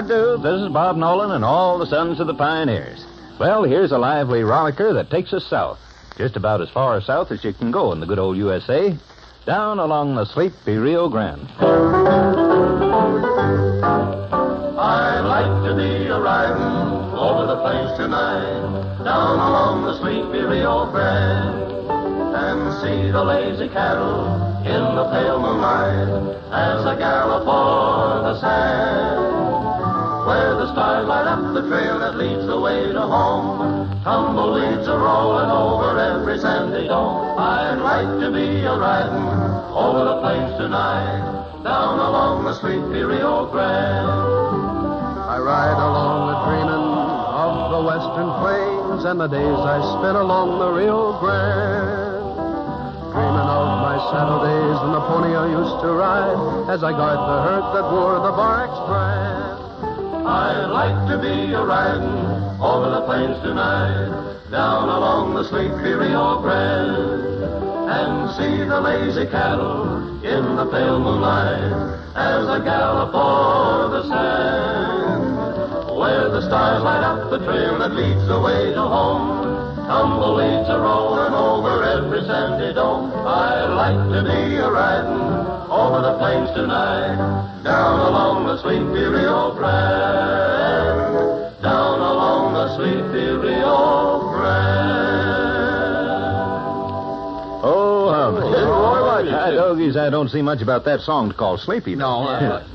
do? This is Bob Nolan and all the sons of the pioneers. Well, here's a lively rollicker that takes us south. Just about as far south as you can go in the good old USA. Down along the sleepy Rio Grande. I'd like to be a-riding over the plains tonight, down along the sleepy Rio Grande, and see the lazy cattle in the pale moonlight as I gallop o'er the sand, where the stars light up the trail that leads the way to home. Tumbleweeds are rolling over every sandy dome. I'd like to be a-riding over the plains tonight, down along the sleepy Rio Grande. I ride along dreaming of the western plains and the days I spent along the Rio Grande. Dreaming of my saddle days and the pony I used to ride as I guard the herd that wore the barrack's brand. I'd like to be a-riding over the plains tonight, down along the sleepy Rio Grande, and see the lazy cattle in the pale moonlight as I gallop o'er the sand, where the stars light up the trail that leads the way to home. Tumbleweeds are rolling over every sandy dome. I'd like to be a-riding over the plains tonight, down along the sleepy Rio Grande, down along the sleepy Rio Grande. Oh, Dogies, I don't see much about that song called Sleepy. No,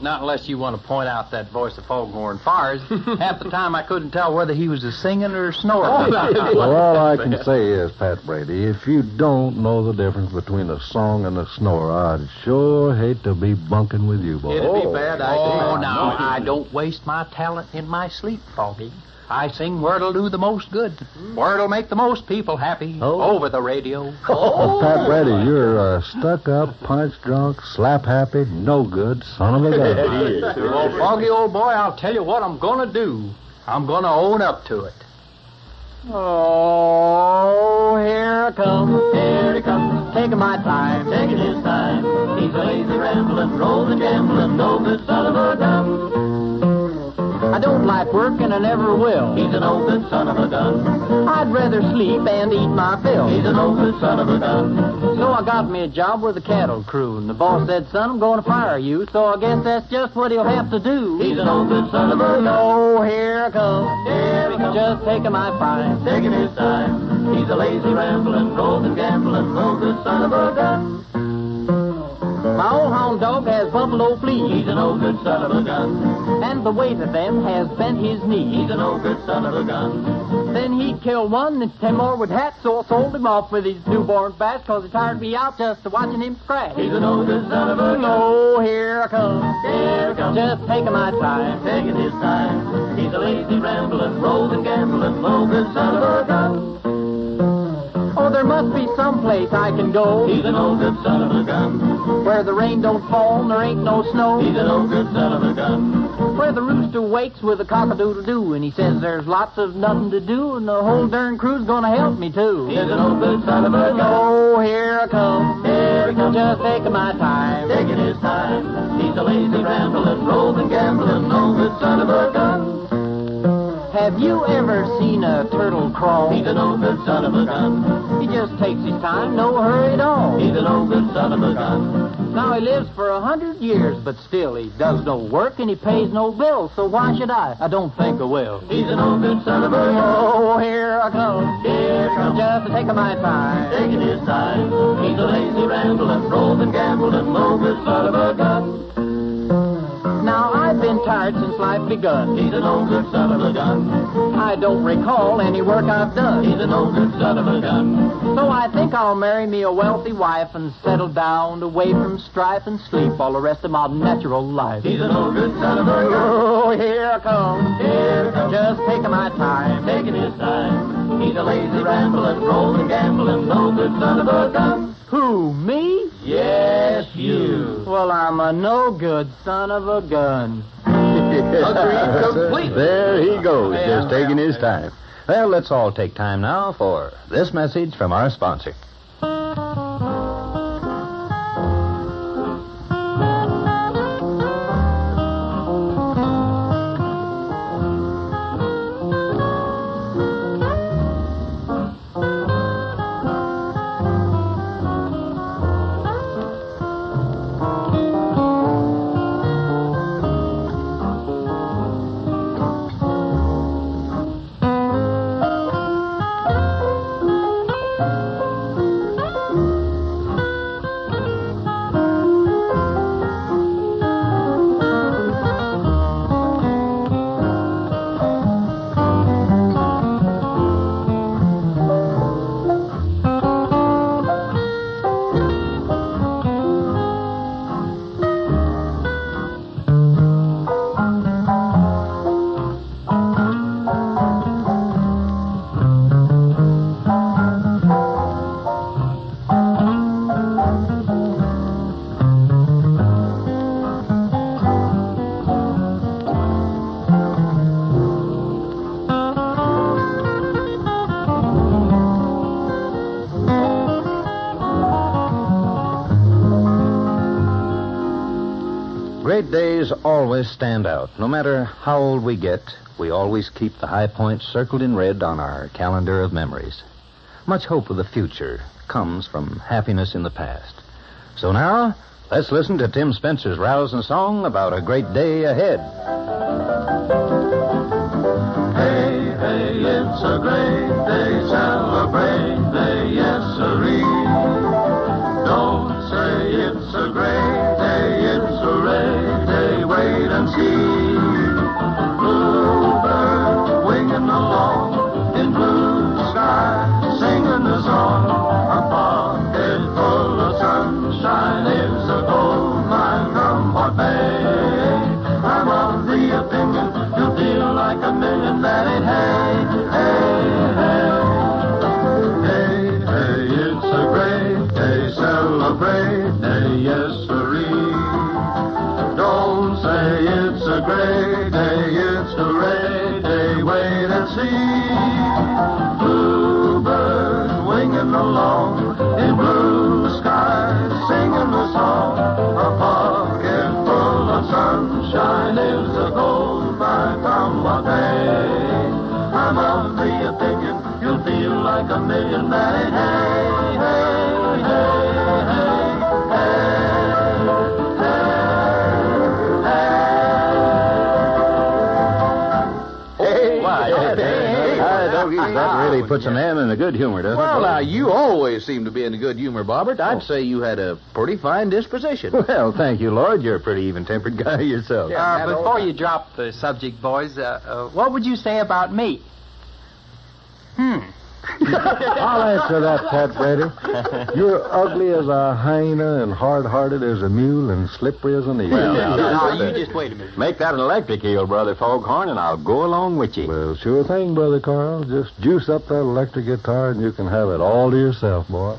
not unless you want to point out that voice of Foghorn Fires. Half the time I couldn't tell whether he was singing or snoring. Well, all I can say is, Pat Brady, if you don't know the difference between a song and a snore, I'd sure hate to be bunking with you, boy. It'd be bad idea. Oh, now, I don't waste my talent in my sleep, Foggy. I sing where'll do the most good, where'll make the most people happy, over the radio. Oh, Pat Brady, you're a stuck-up, punch-drunk, slap-happy, no-good son of a gun. Well, Foggy, old boy, I'll tell you what I'm going to do. I'm going to own up to it. Oh, here it comes, taking my time, taking his time. He's a lazy, rambling, rolling, gambling, no good son of a gun. I don't like work and I never will. He's an old good son of a gun. I'd rather sleep and eat my fill. He's an old good son of a gun. So I got me a job with a cattle crew, and the boss said, son, I'm going to fire you, so I guess that's just what he'll have to do. He's an old good son of a gun. Oh, here he comes, just taking my time, taking his time. He's a lazy, rambling, rolling, gambling, no good son of a gun. My old hound dog has buffalo fleas. He's an old good son of a gun. And the weight of them has bent his knee. He's an old good son of a gun. Then he'd kill one and Tenor would hat, so I sold him off with his newborn bats, cause it tired me out just watching him scratch. He's an old good son of a gun. Oh, here I come, just taking my time, taking his time. He's a lazy, rambling, rolling, gambling, no good son of a gun. Oh, there must be some place I can go. He's an old good son of a gun. Where the rain don't fall and there ain't no snow. He's an old good son of a gun. Where the rooster wakes with a cock-a-doodle-doo and he says there's lots of nothing to do and the whole darn crew's gonna help me too. He's an old good son of a gun. Oh, here I come. Here he comes. Just taking my time. Taking his time. He's a lazy, rambling, rolling, gambling, no good son of a gun. Have you ever seen a turtle crawl? He's an old good son of a gun. He just takes his time, no hurry at all. He's an old good son of a gun. Now he lives for 100 years, but still he does no work and he pays no bills, so why should I? I don't think I will. He's an old good son of a gun. Oh, here I come. Here I come. Just taking my time. Taking his time. He's a lazy, rambling, rolling, gambling, no good son of a gun. Now, I've been tired since life begun. He's an old good son of a gun. I don't recall any work I've done. He's an old good son of a gun. So I think I'll marry me a wealthy wife and settle down away from strife and sleep all the rest of my natural life. He's an old good son of a gun. Oh, here I come. Here I come. Just taking my time. Taking his time. He's a lazy, rambling, rolling, gambling, no good son of a gun. Who, me? Yes, you. Well, I'm a no-good son of a gun. Agreed completely. There he goes, just taking his time. Well, let's all take time now for this message from our sponsor. days always stand out. No matter how old we get, we always keep the high points circled in red on our calendar of memories. Much hope of the future comes from happiness in the past. So now, let's listen to Tim Spencer's rousing song about a great day ahead. Hey, hey, it's a great day, celebrate day, yes, sirree. Don't say it's a great day, it's a ray day, wait and see. Bluebird winging along in blue sky, singing a song. A pocket full of sunshine is a gold mine, come what may. I'm of the opinion you'll feel like a million that ain't hey, hey, hey. Hey, hey, it's a great day, celebrate day, yes, sirree. Don't say it's a great day, it's a ray day, wait and see. Bluebird winging along in blue skies, singing a song. A pocket full of sunshine is a gold mine, come what may. I'm of the opinion you'll feel like a million that ain't hey, hey, hey, hey, hey, hey. That really puts a man in a good humor, doesn't it? Well, now, you always seem to be in a good humor, Bobbert. I'd say you had a pretty fine disposition. Well, thank you, Lord. You're a pretty even-tempered guy yourself. Before you drop the subject, boys, what would you say about me? I'll answer that, Pat Brady. You're ugly as a hyena and hard-hearted as a mule and slippery as an eel. Well, Now, you just wait a minute. Make that an electric eel, Brother Foghorn, and I'll go along with you. Well, sure thing, Brother Carl. Just juice up that electric guitar and you can have it all to yourself, boy.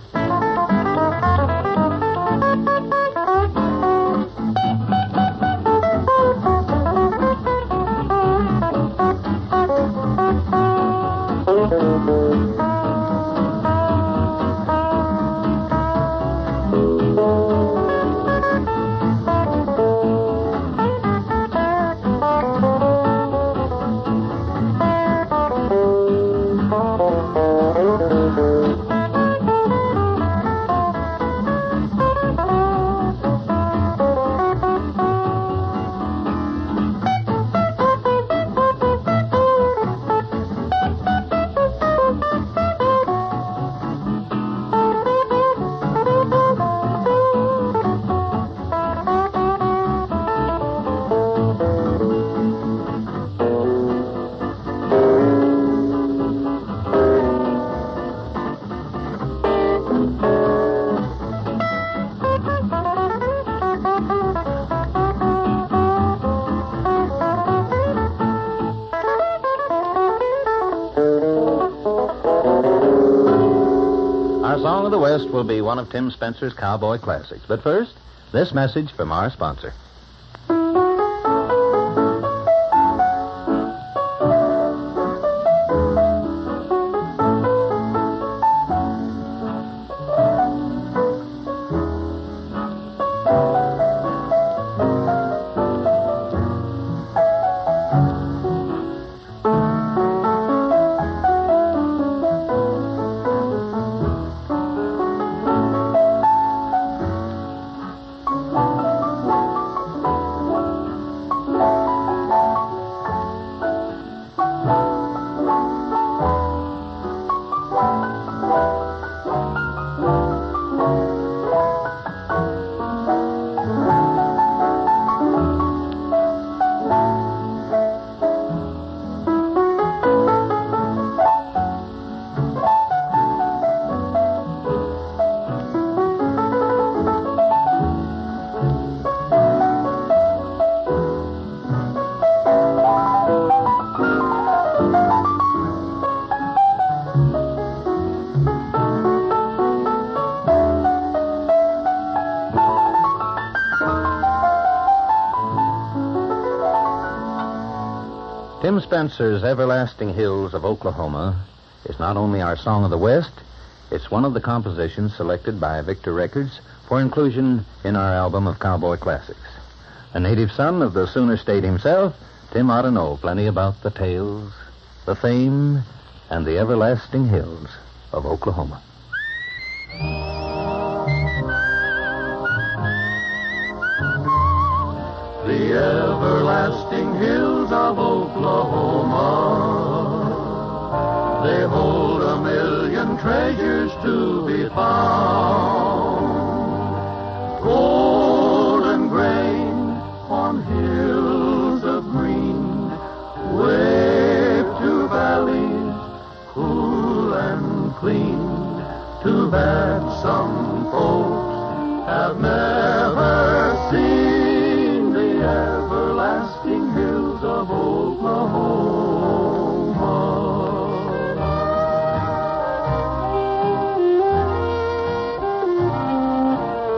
Our Song of the West will be one of Tim Spencer's cowboy classics. But first, this message from our sponsor. Tim Spencer's Everlasting Hills of Oklahoma is not only our Song of the West, it's one of the compositions selected by Victor Records for inclusion in our album of cowboy classics. A native son of the Sooner State himself, Tim ought to know plenty about the tales, the fame, and the everlasting hills of Oklahoma. The everlasting hills of Oklahoma, they hold 1,000,000 treasures to be found. Golden grain on hills of green, wave to valleys cool and clean. Too bad some folks have never seen the everlasting hills of Oklahoma.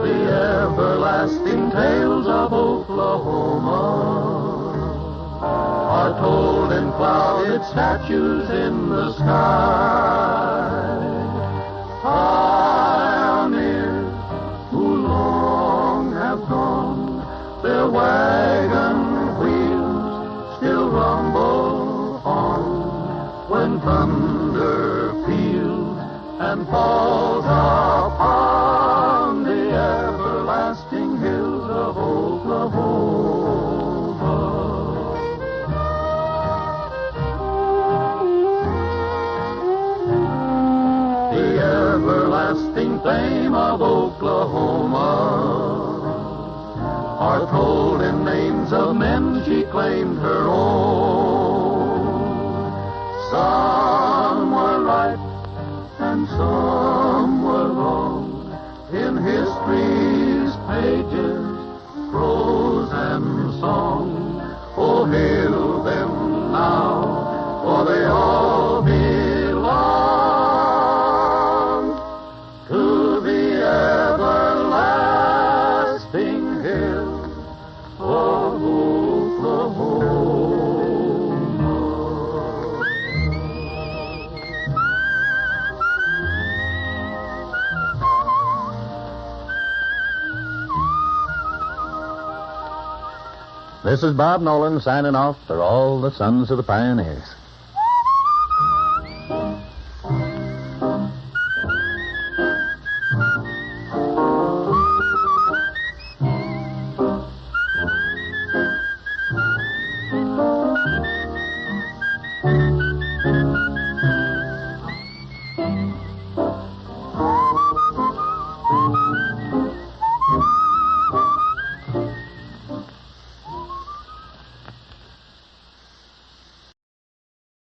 The everlasting tales of Oklahoma are told in clouded statues in the sky. Pioneers who long have gone, their wagon wheels still rumble on when thunder peals and falls upon the everlasting hills of Oklahoma. The everlasting fame of Oklahoma are told in names of men she claimed her own. Some were right and some were wrong in history's pages, prose and song. Oh, hail them now, for they all belong to the everlasting hills of Oklahoma. This is Bob Nolan signing off for all the sons of the pioneers.